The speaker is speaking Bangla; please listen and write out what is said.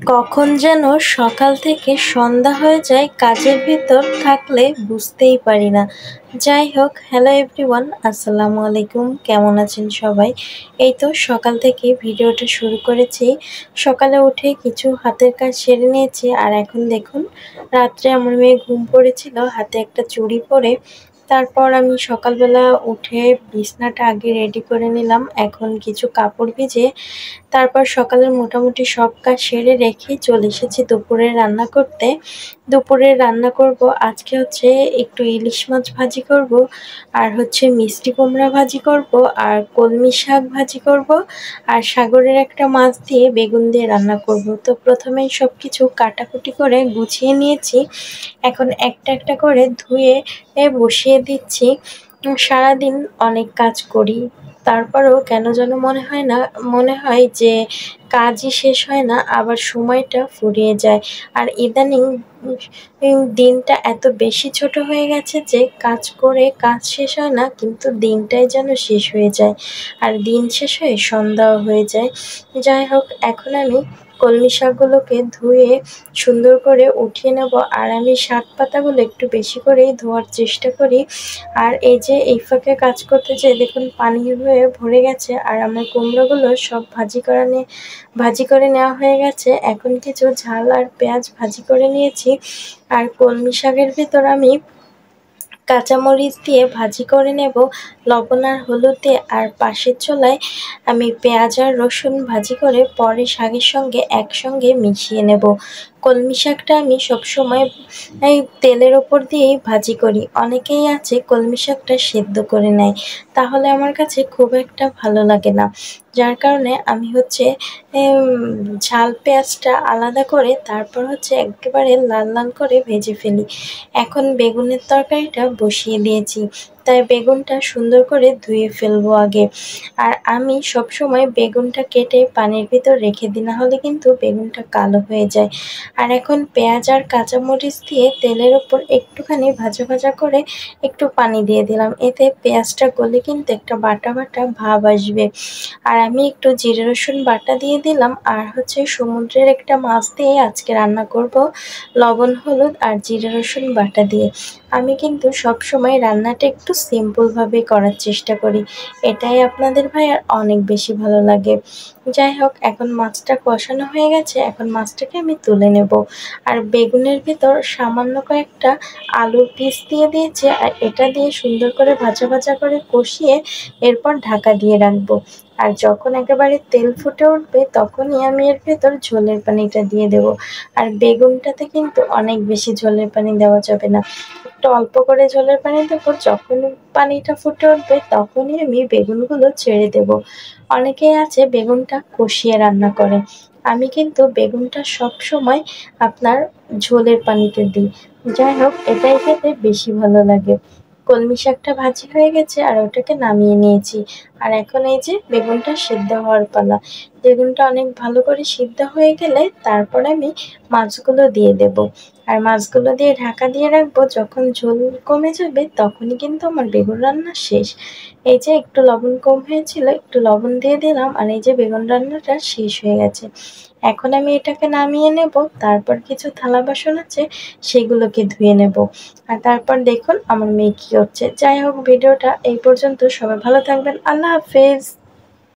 কখন যেন সকাল থেকে সন্ধ্যা হয়ে যায় কাজের ভিতর থাকলে বুঝতেই পারি না। যাই হোক, হ্যালো এভরিওয়ান, আসসালামু আলাইকুম। কেমন আছেন সবাই? এই তো সকাল থেকে ভিডিওটা শুরু করেছি। সকালে উঠে কিছু হাতের কাজ সেরে নিয়েছি, আর এখন দেখুন, রাত্রে আমার মেয়ে ঘুম পড়েছিল, হাতে একটা চুড়ি পরে। তারপর আমি সকালবেলা উঠে বিছনাটা আগে রেডি করে নিলাম। এখন কিছু কাপড় ভিজে তারপর সকালের মোটামুটি সব কাজ সেরে রেখে চলে এসেছি দুপুরে রান্না করতে। দুপুরে রান্না করব আজকে হচ্ছে একটু ইলিশ মাছ ভাজি করব, আর হচ্ছে মিষ্টি কুমড়া ভাজি করব, আর কলমি শাক ভাজি করব, আর সাগরের একটা মাছ দিয়ে বেগুন দিয়ে রান্না করব। তো প্রথমেই সব কিছু কাটাকুটি করে গুছিয়ে নিয়েছি। এখন একটা একটা করে ধুয়ে বসিয়ে দিচ্ছি। সারাদিন অনেক কাজ করি, তারপরেও কেন যেন মনে হয় যে কাজই শেষ হয় না, আবার সময়টা ফুরিয়ে যায়। আর ইদানিং দিনটা এত বেশি ছোট হয়ে গেছে যে কাজ করে কাজ শেষ হয় না, কিন্তু দিনটাই যেন শেষ হয়ে যায়, আর দিন শেষ হয়ে সন্ধ্যাও হয়ে যায়। যাই হোক, এখন আমি কলমি শাকগুলোকে ধুয়ে সুন্দর করে উঠিয়ে নেব, আর আমি শাক পাতাগুলো একটু বেশি করেই ধোয়ার চেষ্টা করি। আর এই যে এই ফাঁকে কাজ করতে যেয়ে দেখুন পানি হয়ে ভরে গেছে, আর আমার কুমড়োগুলো সব ভাজি করে নেওয়া হয়ে গেছে। এখন কিছু ঝাল আর পেঁয়াজ ভাজি করে নিয়েছি, আর কলমি শাকের ভিতর আমি কাঁচামরিচ দিয়ে ভাজি করে নেব লবণ আর হলুদ দিয়ে, আর পাশের চুলায় আমি পেঁয়াজ আর রসুন ভাজি করে পরে শাকের সঙ্গে একসঙ্গে মিশিয়ে নেব। কলমি শাকটা আমি সবসময় এই তেলের ওপর দিয়েই ভাজি করি। অনেকেই আছে কলমি শাকটা সেদ্ধ করে নেয়, তাহলে আমার কাছে খুব একটা ভালো লাগে না। যার কারণে আমি হচ্ছে ঝাল পেঁয়াজটা আলাদা করে তারপর হচ্ছে একেবারে লাল লাল করে ভেজে ফেলি। এখন বেগুনের তরকারিটা বসিয়ে দিয়েছি, তাই বেগুনটা সুন্দর করে ধুয়ে ফেলবো আগে। আর আমি সবসময় বেগুনটা কেটে পানির ভিতর রেখে দিই, না হলে কিন্তু বেগুনটা কালো হয়ে যায়। আর এখন পেঁয়াজ আর কাঁচামরিচ দিয়ে তেলের ওপর একটুখানি ভাজা ভাজা করে একটু পানি দিয়ে দিলাম, এতে পেঁয়াজটা গলে কিন্তু একটা বাটা বাটা ভাব আসবে। আর আমি একটু জিরে রসুন বাটা দিয়ে দিলাম, আর হচ্ছে সমুদ্রের একটা মাছ দিয়ে আজকে রান্না করব, লবণ হলুদ আর জিরে রসুন বাটা দিয়ে। আমি কিন্তু সবসময় রান্নাটা একটু সিম্পলভাবে করার চেষ্টা করি, এটাই আপনাদের ভাইয়ার অনেক বেশি ভালো লাগে। যাই হোক, এখন মাছটা কষানো হয়ে গেছে, এখন মাছটাকে আমি তুলে নেব। আর বেগুনের ভিতর সামান্য কয়েকটা আলুর পিস দিয়ে দিয়েছি, আর এটা দিয়ে সুন্দর করে ভাজা ভাজা করে কষিয়ে এরপর ঢাকা দিয়ে রাখবো। আর যখন একেবারে তেল ফুটে উঠবে তখনই আমি এর ভেতর ঝোলের পানিটা দিয়ে দেব। আর বেগুনটাতে কিন্তু অনেক বেশি ঝোলের পানি দেওয়া যাবে না, একটু অল্প করে ঝোলের পানি দেবো। যখন পানিটা ফুটে উঠবে তখনই আমি বেগুনগুলো ছেড়ে দেব। অনেকেই আছে বেগুনটা কষিয়ে রান্না করে, আমি কিন্তু বেগুনটা সব সময় আপনার ঝোলের পানিতে দিই। যাই হোক, এটাই খেতে বেশি ভালো লাগে। কলমি শাকটা ভাজি হয়ে গেছে, আর ওটাকে নামিয়ে নিয়েছি। আর এখন এই যে বেগুনটা সিদ্ধ হওয়ার পালা। বেগুনটা অনেক ভালো করে সিদ্ধ হয়ে গেলে তারপর আমি মাছগুলো দিয়ে দেব, আর মাছগুলো দিয়ে ঢাকা দিয়ে রাখবো। যখন ঝোল কমে যাবে তখনই কিন্তু আমার বেগুন রান্না শেষ। এই যে একটু লবণ কম হয়েছিল, একটু লবণ দিয়ে দিলাম, আর এই যে বেগুন রান্নাটা শেষ হয়ে গেছে। এখন আমি এটাকে নামিয়ে নেব, তারপর কিছু থালা বাসন আছে সেগুলোকে ধুয়ে নেব। আর তারপর দেখুন আমার মেয়ে কি হচ্ছে। যাই হোক, ভিডিওটা এই পর্যন্ত, সবাই ভালো থাকবেন, আল্লাহ হাফেজ।